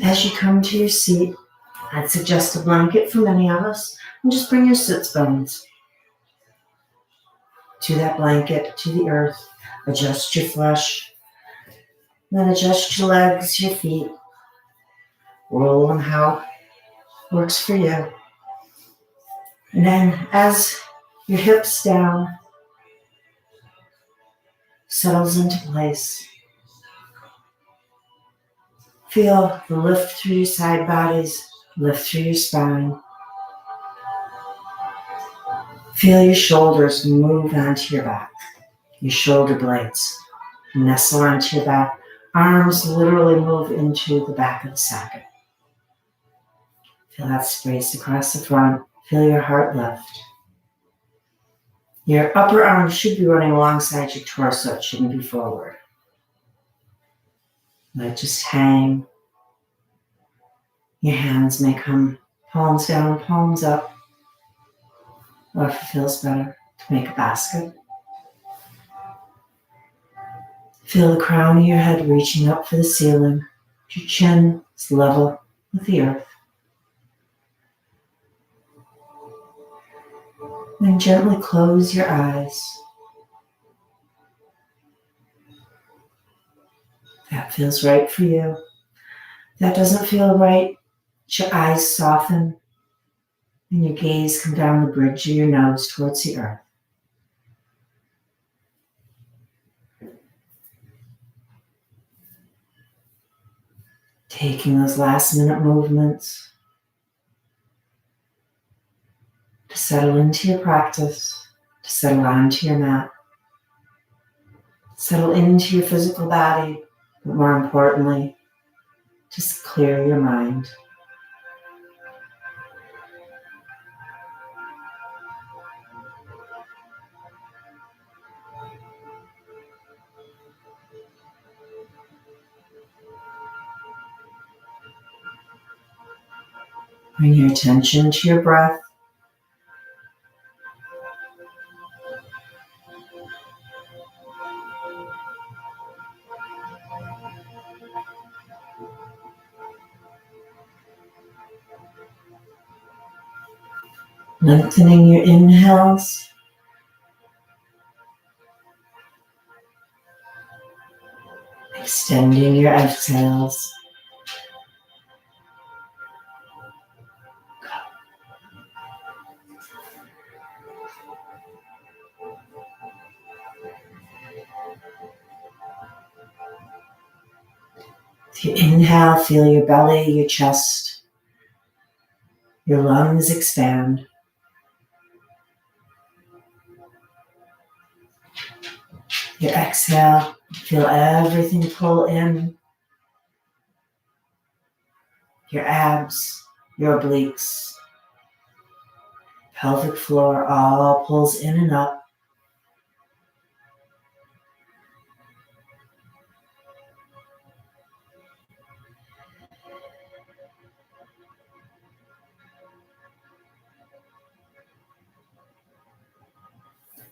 As you come to your seat, I'd suggest a blanket for many of us, and just bring your sits bones to that blanket, to the earth. Adjust your flesh. Then adjust your legs, your feet. Roll them how works for you. And then as your hips down settles into place, feel the lift through your side bodies, lift through your spine. Feel your shoulders move onto your back, your shoulder blades nestle onto your back. Arms literally move into the back of the socket. Feel that space across the front. Feel your heart lift. Your upper arm should be running alongside your torso. It shouldn't be forward. Let it just hang. Your hands may come palms down, palms up. Or if it feels better, to make a basket. Feel the crown of your head reaching up for the ceiling. Your chin is level with the earth. Then gently close your eyes. That feels right for you. If that doesn't feel right, let your eyes soften and your gaze come down the bridge of your nose towards the earth. Taking those last minute movements to settle into your practice, to settle onto your mat, settle into your physical body, but more importantly, just clear your mind. Bring your attention to your breath. Lengthening your inhales. Extending your exhales. If you inhale, feel your belly, your chest, your lungs expand. Your exhale, feel everything pull in. Your abs, your obliques, pelvic floor all pulls in and up.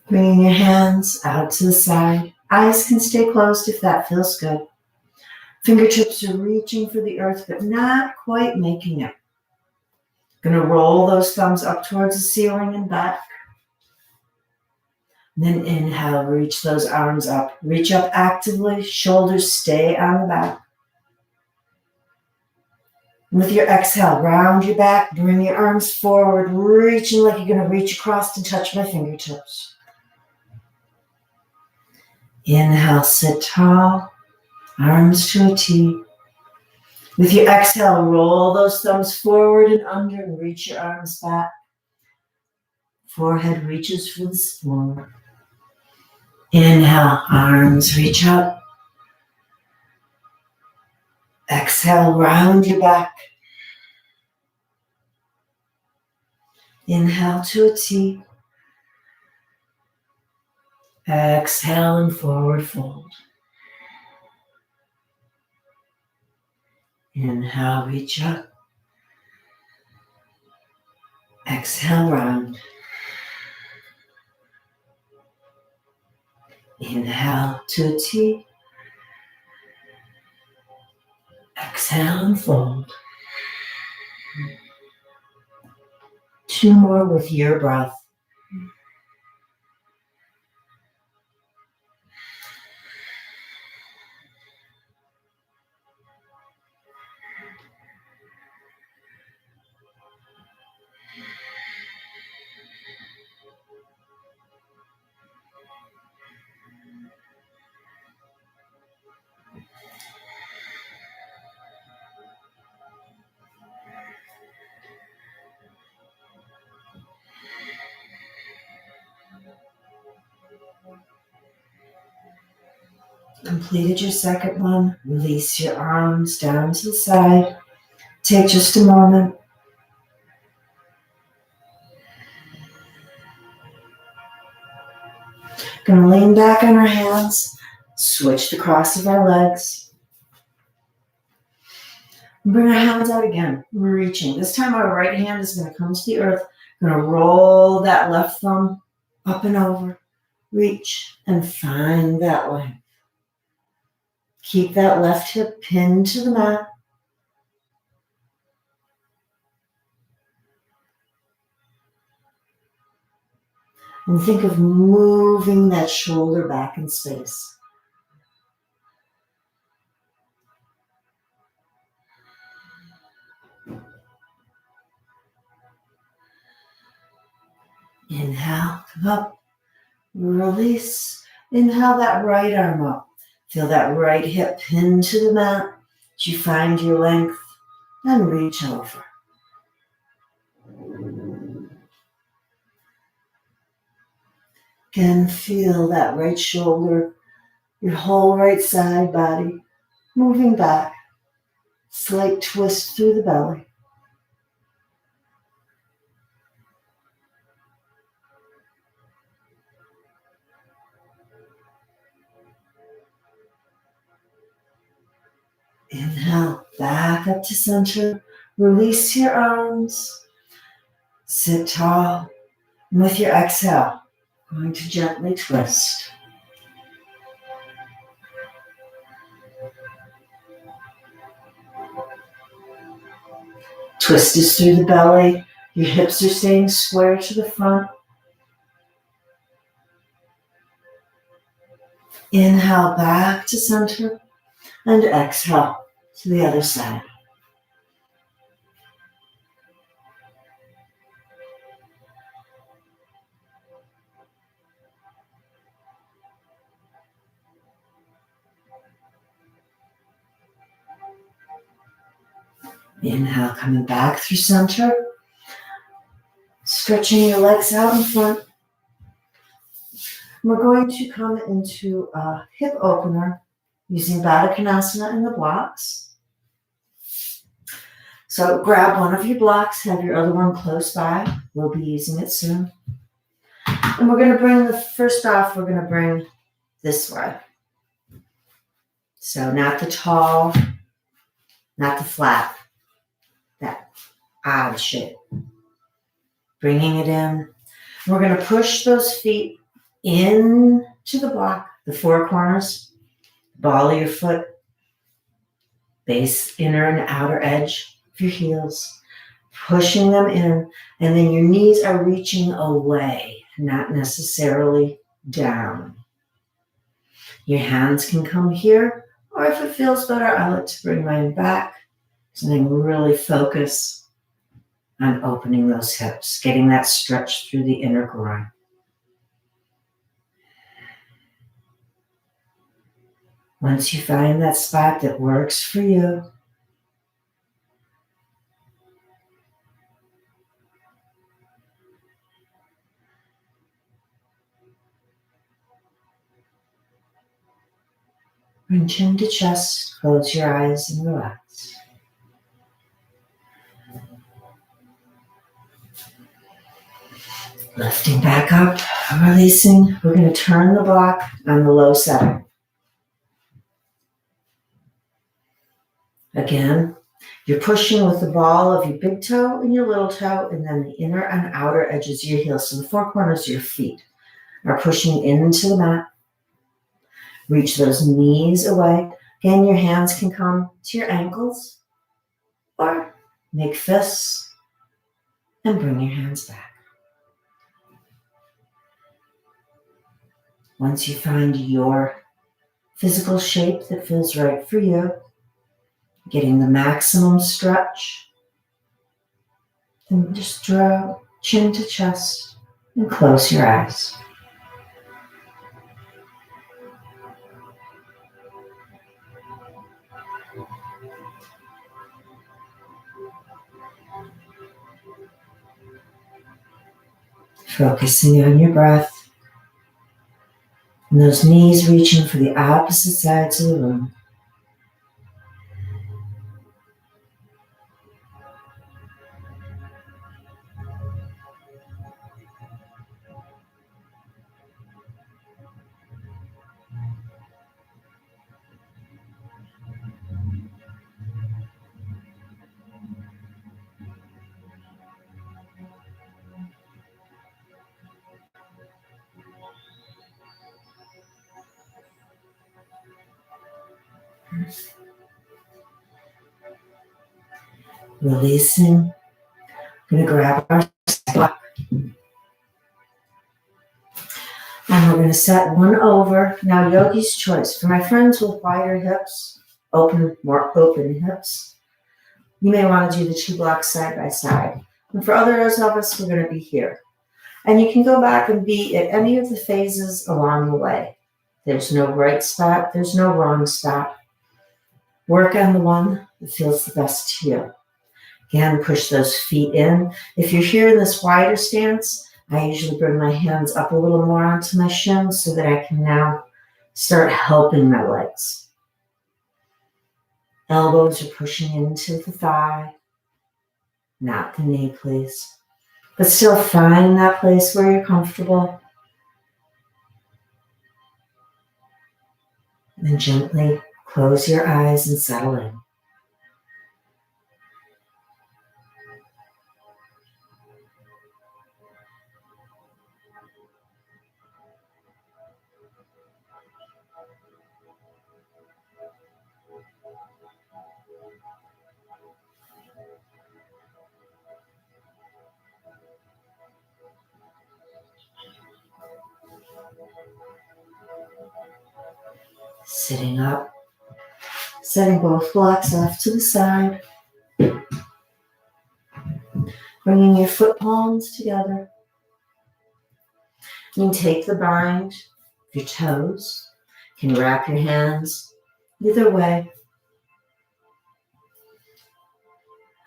Bringing your hands out to the side. Eyes can stay closed if that feels good. Fingertips are reaching for the earth, but not quite making it. Going to roll those thumbs up towards the ceiling and back. And then inhale, reach those arms up. Reach up actively, shoulders stay on the back. With your exhale, round your back, bring your arms forward, reaching like you're going to reach across and touch my fingertips. Inhale, sit tall, arms to a T. With your exhale, roll those thumbs forward and under and reach your arms back. Forehead reaches for the floor. Inhale, arms reach up. Exhale, round your back. Inhale to a T. Exhale and forward fold. Inhale, reach up. Exhale, round. Inhale to a T. Exhale and fold. 2 more with your breath. Completed your second one. Release your arms down to the side. Take just a moment. Gonna lean back on our hands. Switch the cross of our legs. Bring our hands out again. We're reaching. This time our right hand is going to come to the earth. Going to roll that left thumb up and over. Reach and find that length. Keep that left hip pinned to the mat. And think of moving that shoulder back in space. Inhale, come up, release. Inhale that right arm up. Feel that right hip pinned to the mat. As you find your length, and reach over. Again, feel that right shoulder, your whole right side body moving back. Slight twist through the belly. Inhale, back up to center. Release your arms. Sit tall. And with your exhale, going to gently twist. Twist is through the belly. Your hips are staying square to the front. Inhale, back to center. And exhale to the other side. Inhale, coming back through center. Stretching your legs out in front. We're going to come into a hip opener using Baddha Konasana in the blocks. So grab one of your blocks, have your other one close by. We'll be using it soon. And we're going to bring first off, we're going to bring this way. So not the tall, not the flat, that odd shape. Bringing it in. We're going to push those feet into the block, the four corners, ball of your foot, base, inner and outer edge of your heels, pushing them in, and then your knees are reaching away, not necessarily down. Your hands can come here, or if it feels better, I like to bring mine back, and then really focus on opening those hips, getting that stretch through the inner groin. Once you find that spot that works for you, bring chin to chest, close your eyes and relax. Lifting back up, releasing. We're going to turn the block on the low side. Again, you're pushing with the ball of your big toe and your little toe, and then the inner and outer edges of your heels. So the four corners of your feet are pushing into the mat. Reach those knees away. Again, your hands can come to your ankles or make fists and bring your hands back. Once you find your physical shape that feels right for you, getting the maximum stretch, then just draw chin to chest and close your eyes. Focusing on your breath and those knees reaching for the opposite sides of the room. Releasing. We're going to grab our block. And we're going to set one over. Now, yogi's choice. For my friends with wider hips, more open hips, you may want to do the 2 blocks side by side. And for others of us, we're going to be here. And you can go back and be at any of the phases along the way. There's no right spot. There's no wrong spot. Work on the one that feels the best to you. Again, push those feet in. If you're here in this wider stance, I usually bring my hands up a little more onto my shins so that I can now start helping my legs. Elbows are pushing into the thigh, not the knee, please. But still find that place where you're comfortable. And then gently close your eyes and settle in. Sitting up, setting both blocks off to the side, bringing your foot palms together. You can take the bind of your toes, you can wrap your hands either way.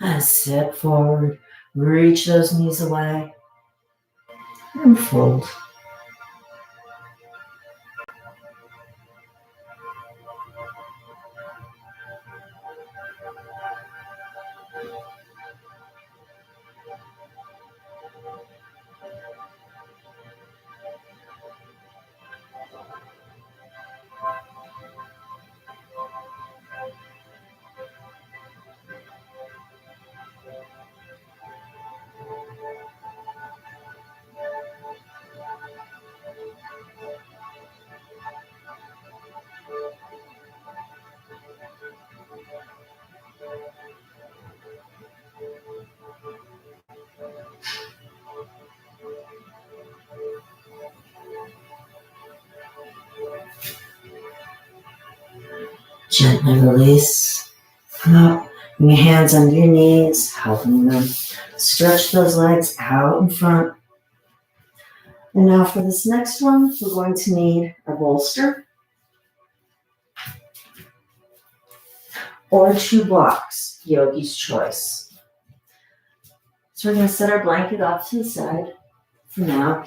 And sit forward, reach those knees away, and fold. Gently release. Come up. Bring your hands under your knees, helping them stretch those legs out in front. And now for this next one, we're going to need a bolster or 2 blocks, yogi's choice. So we're going to set our blanket off to the side for now.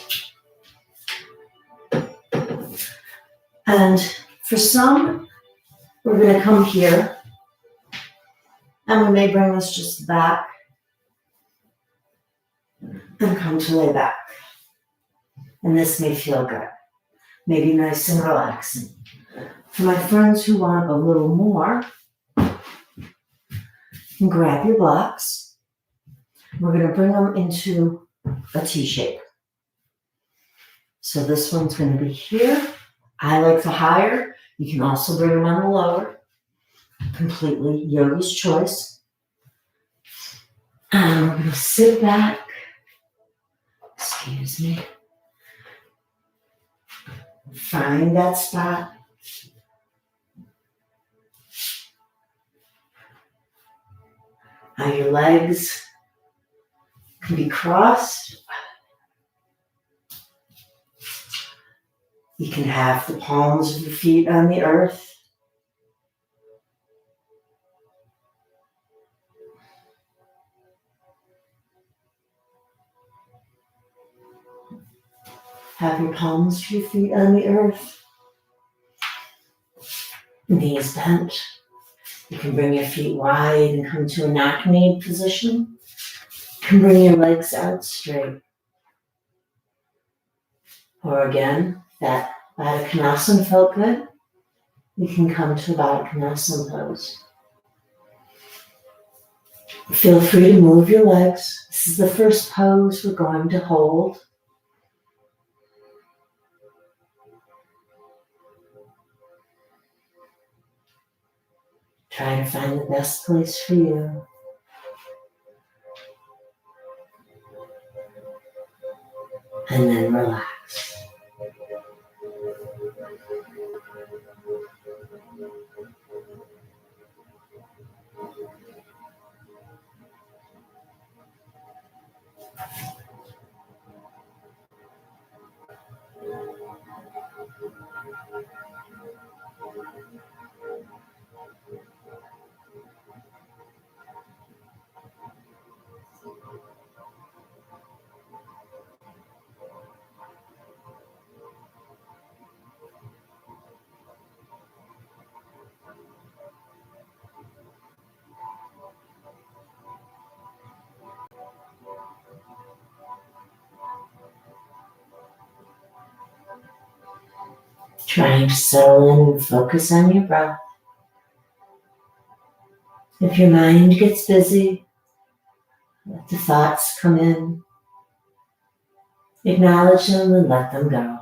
And for some, we're going to come here, and we may bring this just back and come to lay back. And this may feel good, maybe nice and relaxing. For my friends who want a little more, you can grab your blocks. We're going to bring them into a T shape. So this one's going to be here. I like the higher. You can also bring them on the lower. Completely yogi's choice. And we're going to sit back, excuse me, find that spot. Now your legs can be crossed. You can have the palms of your feet on the earth. Have your palms of your feet on the earth. Knees bent. You can bring your feet wide and come to a knock-kneed position. You can bring your legs out straight. Or again, that Baddha Konasana felt good. You can come to a Baddha Konasana pose. Feel free to move your legs. This is the first pose we're going to hold. Try to find the best place for you. And then relax. Trying to settle in and focus on your breath. If your mind gets busy, let the thoughts come in. Acknowledge them and let them go.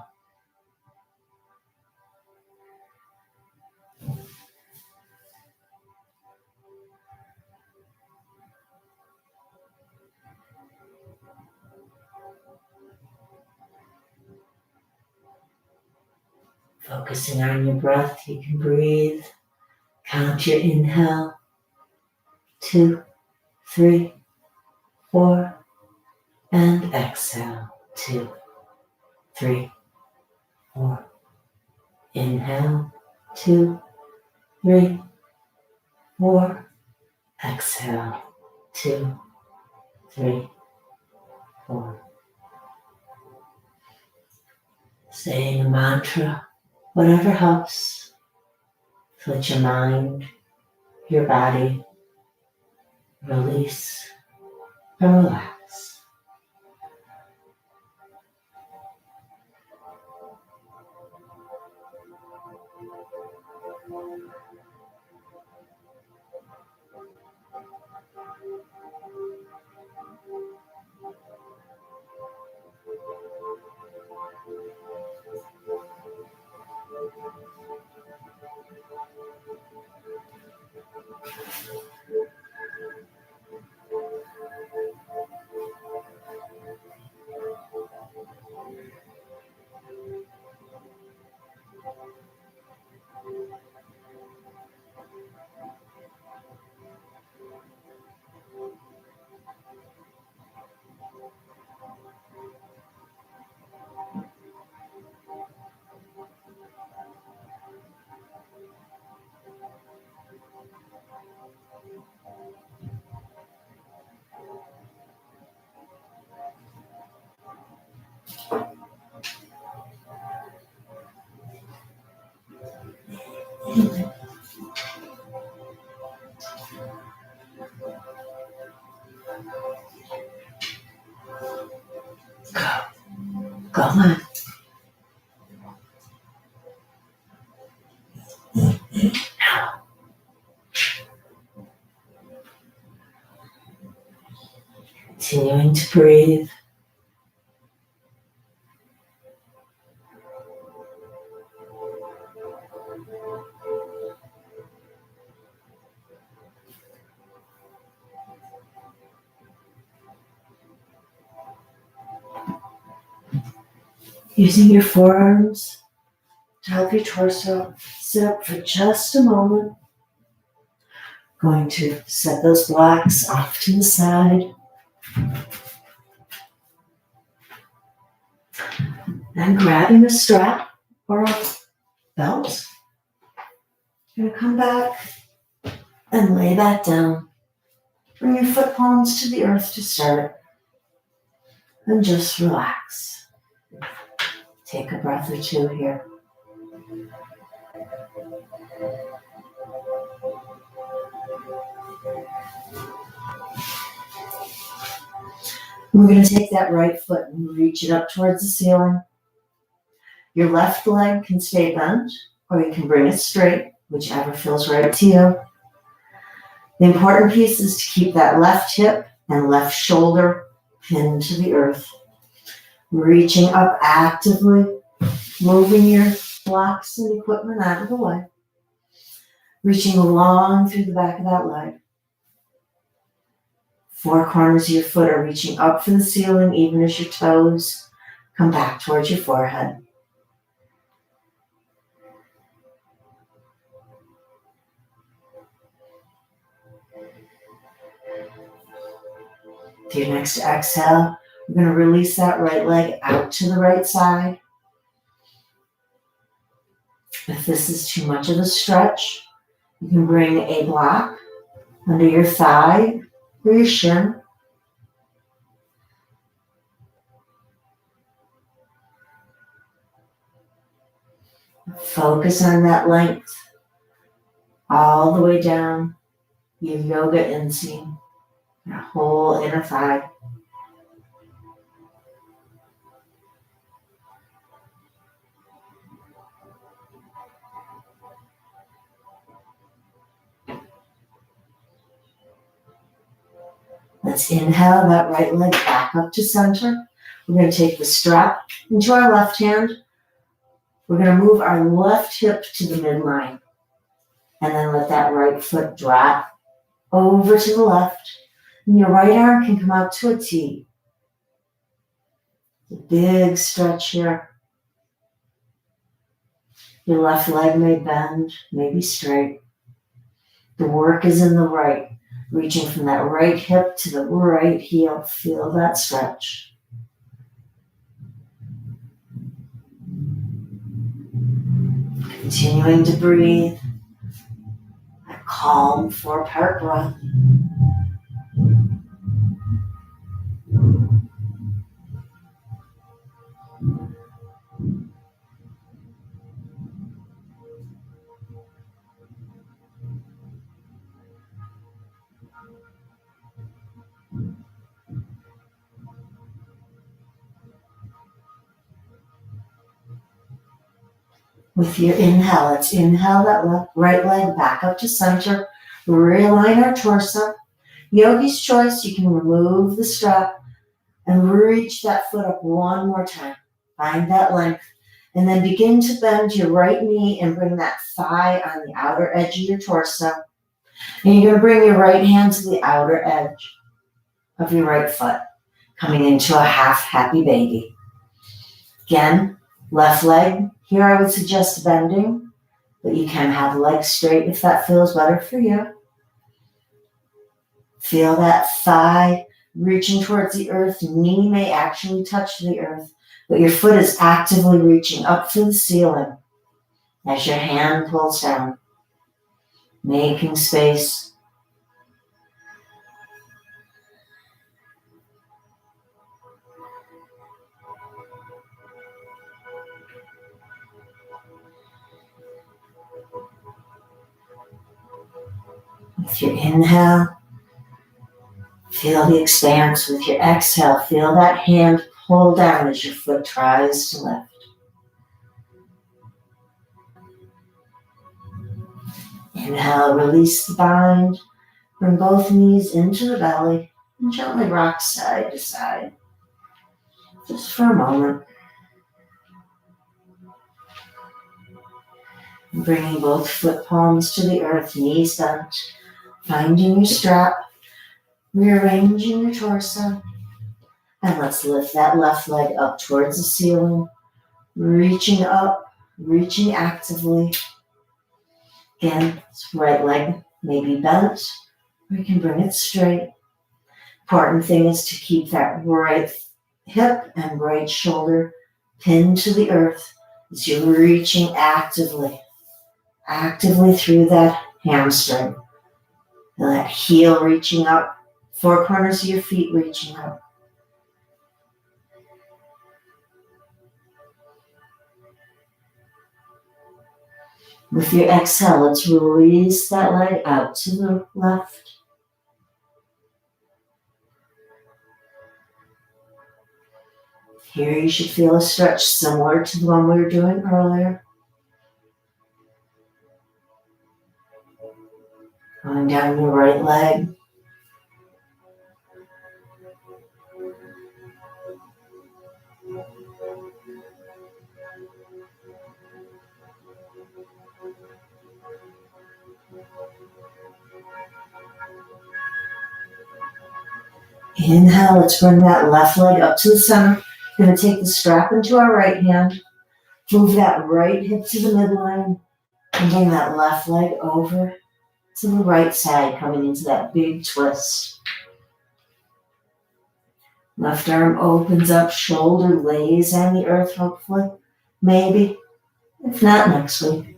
Focusing on your breath, you can breathe. Count your inhale. 2, 3, 4. And exhale. 2, 3, 4. Inhale. 2, 3, 4. Exhale. 2, 3, 4. Saying a mantra, whatever helps. Let your mind, your body release and relax. Go on. Now, continuing to breathe. Using your forearms to help your torso sit up for just a moment. Going to set those blocks off to the side. Then grabbing a strap or a belt. You're going to come back and lay that down. Bring your foot palms to the earth to start. And just relax. Take a breath or two here. We're going to take that right foot and reach it up towards the ceiling. Your left leg can stay bent, or you can bring it straight, whichever feels right to you. The important piece is to keep that left hip and left shoulder pinned to the earth. Reaching up actively, moving your blocks and equipment out of the way. Reaching along through the back of that leg. Four corners of your foot are reaching up for the ceiling, even as your toes come back towards your forehead. To your next exhale, we're going to release that right leg out to the right side. If this is too much of a stretch, you can bring a block under your thigh or your shin. Focus on that length all the way down your yoga inseam, your whole inner thigh. Let's inhale that right leg back up to center. We're going to take the strap into our left hand. We're going to move our left hip to the midline. And then let that right foot drop over to the left. And your right arm can come out to a T. A big stretch here. Your left leg may bend, may be straight. The work is in the right. Reaching from that right hip to the right heel. Feel that stretch. Continuing to breathe. A calm 4-part breath. With your inhale, let's inhale that right leg back up to center. Realign our torso. Yogi's choice, you can remove the strap and reach that foot up one more time. Find that length. And then begin to bend your right knee and bring that thigh on the outer edge of your torso. And you're going to bring your right hand to the outer edge of your right foot, coming into a half happy baby. Again, left leg. Here I would suggest bending, but you can have the leg straight if that feels better for you. Feel that thigh reaching towards the earth. Knee may actually touch the earth, but your foot is actively reaching up to the ceiling as your hand pulls down, making space. With your inhale, feel the expanse. With your exhale, feel that hand pull down as your foot tries to lift. Inhale, release the bind. Bring both knees into the belly and gently rock side to side. Just for a moment. Bringing both foot palms to the earth, knees bent. Finding your strap. Rearranging your torso. And let's lift that left leg up towards the ceiling. reaching up, reaching actively. Again, right leg may be bent, or you can bring it straight. Important thing is to keep that right hip and right shoulder pinned to the earth as you're reaching actively through that hamstring. And that heel reaching up, four corners of your feet reaching up. With your exhale, let's release that leg out to the left. Here you should feel a stretch similar to the one we were doing earlier. Going down your right leg. Inhale, let's bring that left leg up to the center. We're going to take the strap into our right hand. Move that right hip to the midline. And bring that left leg over to the right side, coming into that big twist. Left arm opens up, shoulder lays on the earth, hopefully. Maybe. If not, next week.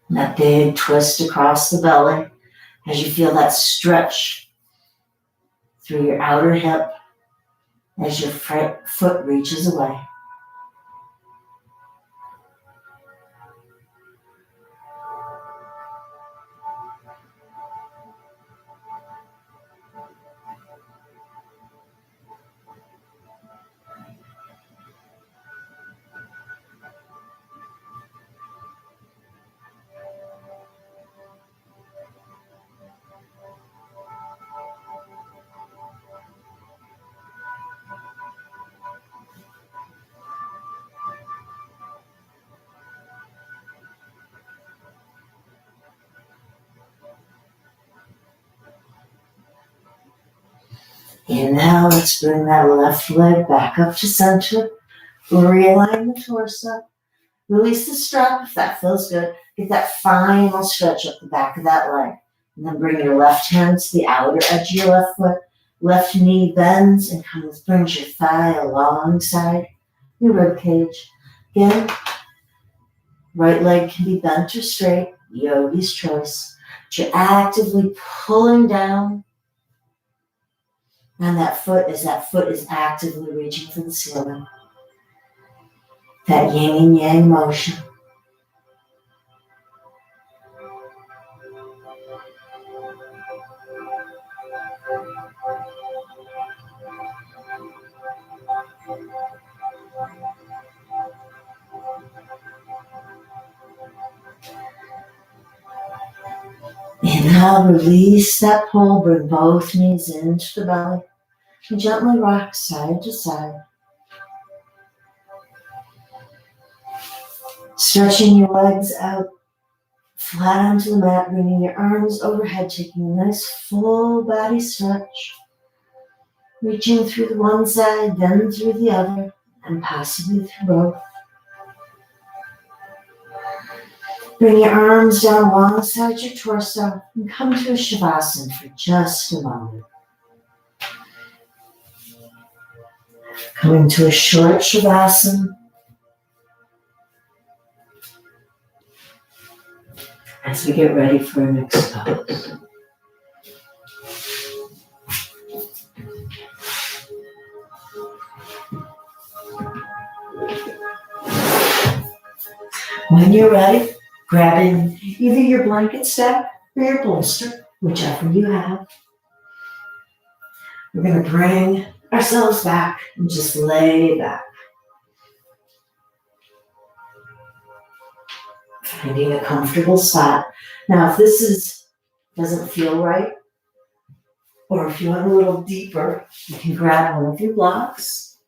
That big twist across the belly as you feel that stretch through your outer hip as your foot reaches away. Inhale, let's bring that left leg back up to center. Realign the torso. Release the strap if that feels good. Get that final stretch up the back of that leg. And then bring your left hand to the outer edge of your left foot. Left knee bends and brings your thigh alongside your rib cage. Again, right leg can be bent or straight. Yogi's choice. But you're actively pulling down. And that foot is actively reaching for the ceiling. That yin and yang motion. Inhale, release that pull, bring both knees into the belly, and gently rock side to side. Stretching your legs out flat onto the mat, bringing your arms overhead, taking a nice full body stretch. Reaching through the one side, then through the other, and possibly through both. Bring your arms down alongside your torso and come to a Shavasana for just a moment. Coming to a short Shavasana. As we get ready for our next pose. When you're ready, grabbing either your blanket stack or your bolster, whichever you have. We're going to bring ourselves back and just lay back. Finding a comfortable spot. Now, if this doesn't feel right, or if you want a little deeper, you can grab one of your blocks.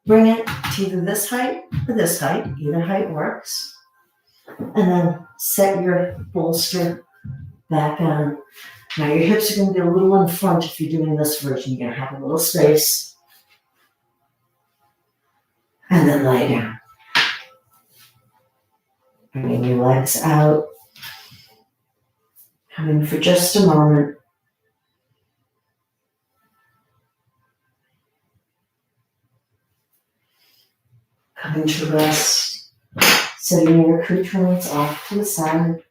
Bring it to either this height or this height. Either height works. And then set your bolster back on. Now your hips are going to be a little in front if you're doing this version. You're going to have a little space. And then lay down. Bringing your legs out. Come in for just a moment. Coming to rest. Setting your accoutrements off to the side.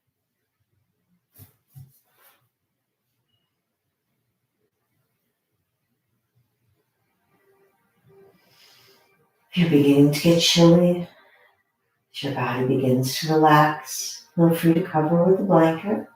If you're beginning to get chilly, as your body begins to relax, feel free to cover with a blanket.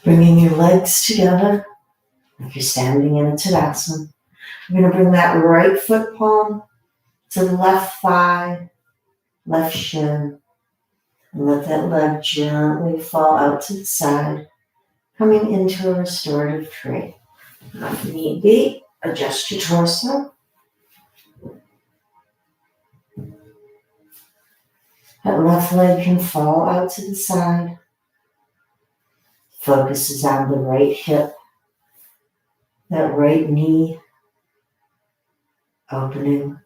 Bringing your legs together. If you're standing in a Tadasana, you're going to bring that right foot palm to the left thigh, left shin, and let that leg gently fall out to the side, coming into a restorative tree. If need be, adjust your torso. That left leg can fall out to the side. Focus is on the right hip, that right knee opening.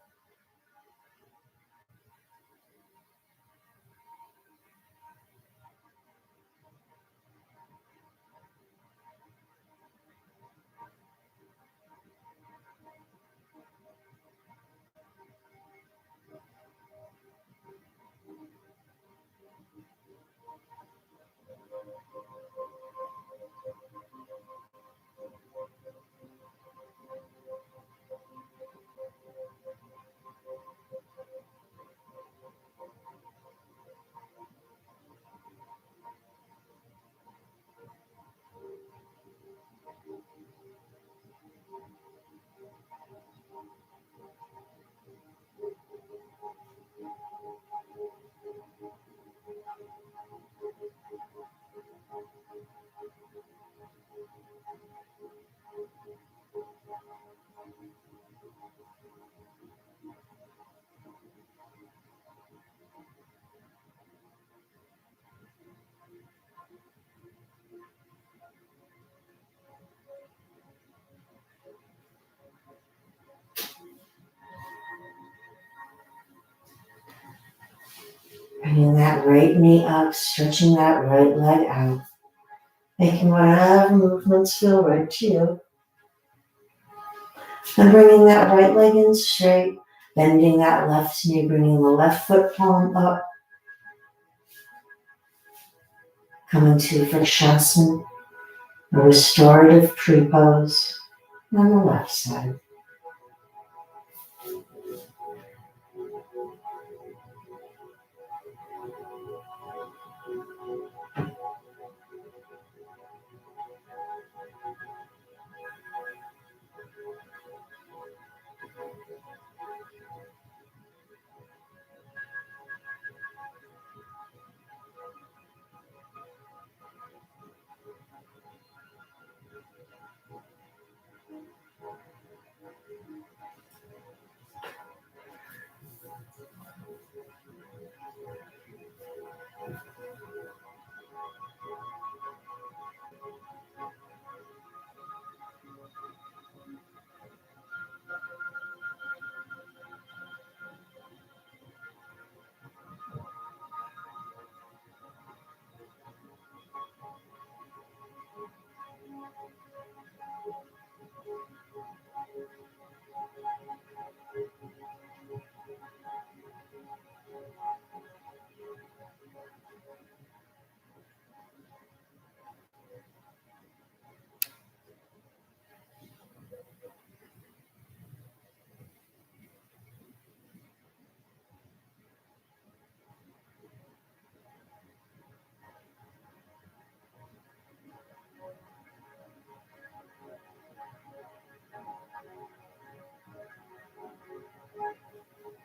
Bringing that right knee up, stretching that right leg out, making whatever movements feel right to you. And bringing that right leg in straight, bending that left knee, bringing the left foot palm up, coming to Vrikshasana, a restorative tree pose on the left side.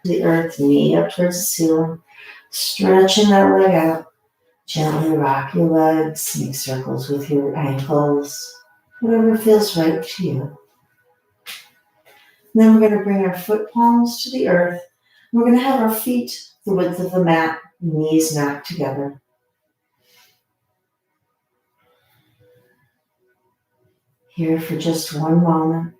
The earth, knee up towards the ceiling, stretching that leg out. Gently rock your legs, make circles with your ankles, whatever feels right to you. And then we're going to bring our foot palms to the earth. We're going to have our feet the width of the mat, knees knocked together. Here for just one moment.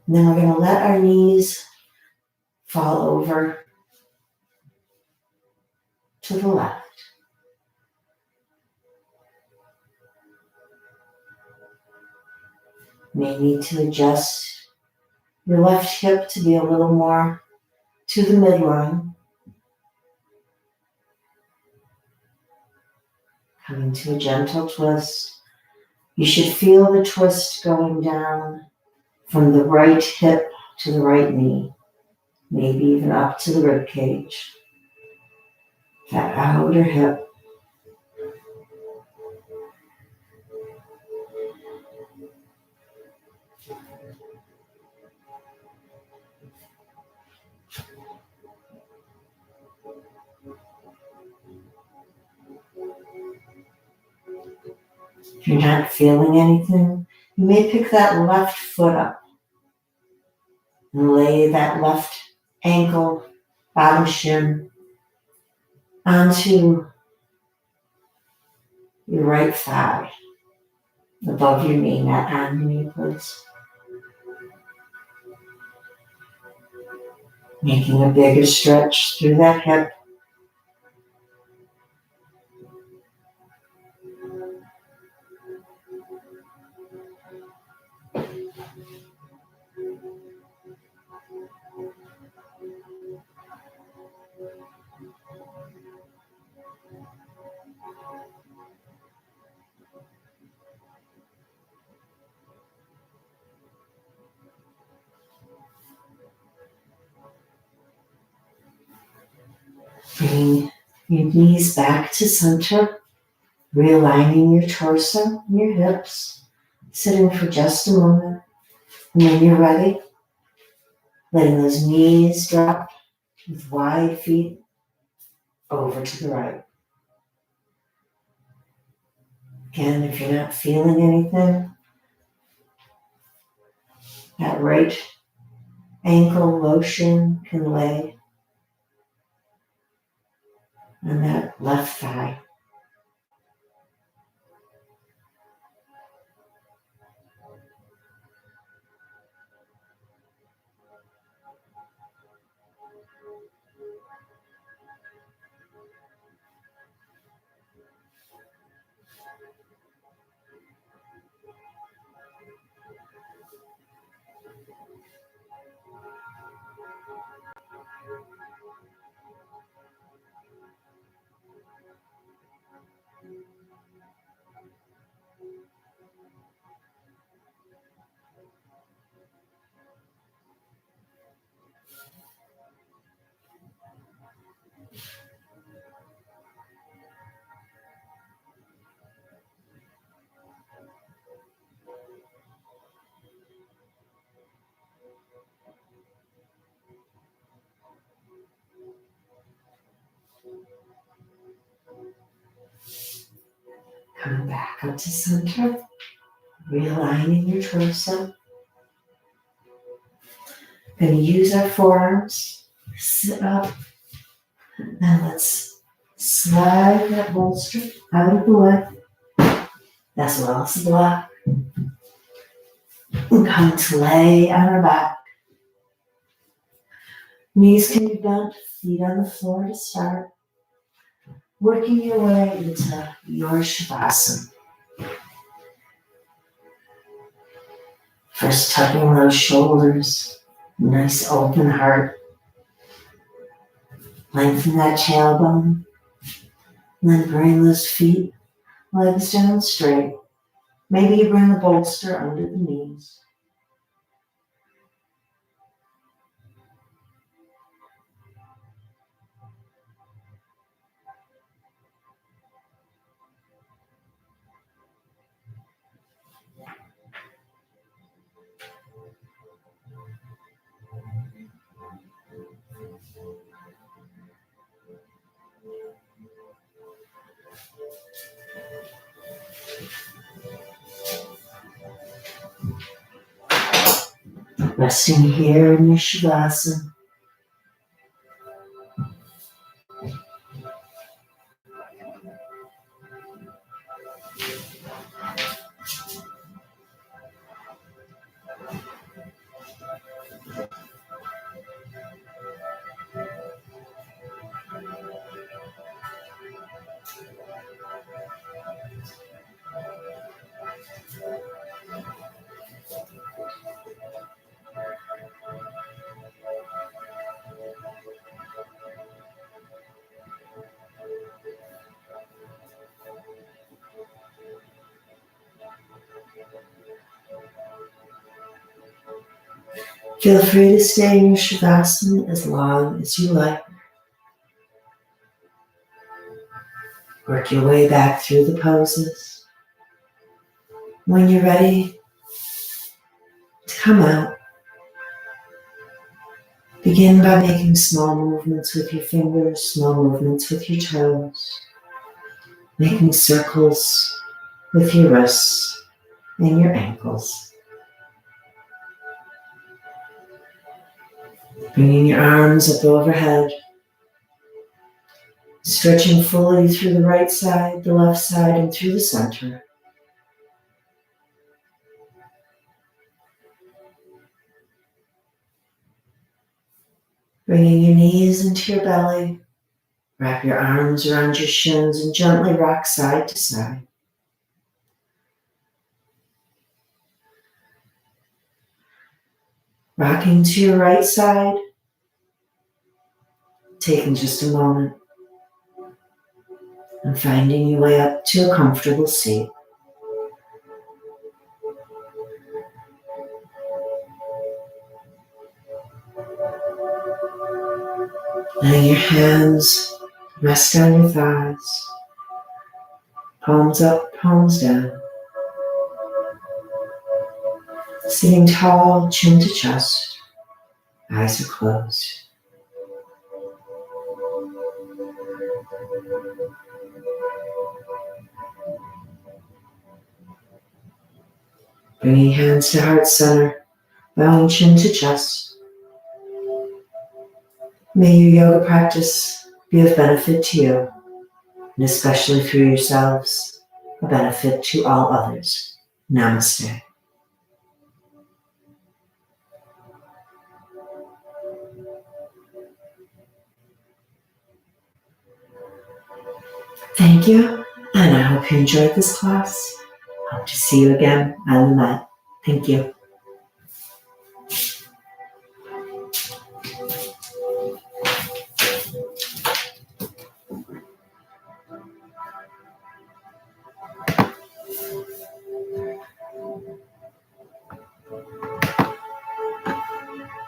And then we're going to let our knees fall over to the left. You may need to adjust your left hip to be a little more to the midline. Coming to a gentle twist. You should feel the twist going down from the right hip to the right knee, maybe even up to the rib cage. That outer hip. If you're not feeling anything, you may pick that left foot up and lay that left ankle, bottom shin onto your right thigh, above your knee, not on your knee, please. Making a bigger stretch through that hip. Bring your knees back to center, realigning your torso and your hips, sitting for just a moment. And when you're ready, letting those knees drop with wide feet over to the right. Again, if you're not feeling anything, that right ankle lotion can lay on that left thigh. Coming back up to center, realigning your torso. Going to use our forearms, sit up, and let's slide that bolster out of the way, as well as the block. We're going to lay on our back. Knees can be bent, feet on the floor to start. Working your way into your Shavasana. First tucking those shoulders, nice open heart. Lengthen that tailbone. And then bring those feet, legs down straight. Maybe you bring the bolster under the knees. Resting here in your Shavasana. Feel free to stay in your Shavasana as long as you like. Work your way back through the poses. When you're ready to come out, begin by making small movements with your fingers, small movements with your toes, making circles with your wrists and your ankles. Bringing your arms up overhead, stretching fully through the right side, the left side, and through the center. Bringing your knees into your belly, wrap your arms around your shins and gently rock side to side. Rocking to your right side, taking just a moment and finding your way up to a comfortable seat. Letting your hands rest on your thighs, palms up, palms down. Sitting tall, chin to chest, eyes are closed. Bringing hands to heart center, bowing chin to chest. May your yoga practice be of benefit to you, and especially through yourselves, a benefit to all others. Namaste. Thank you, and I hope you enjoyed this class. Hope to see you again on the mat. Thank you.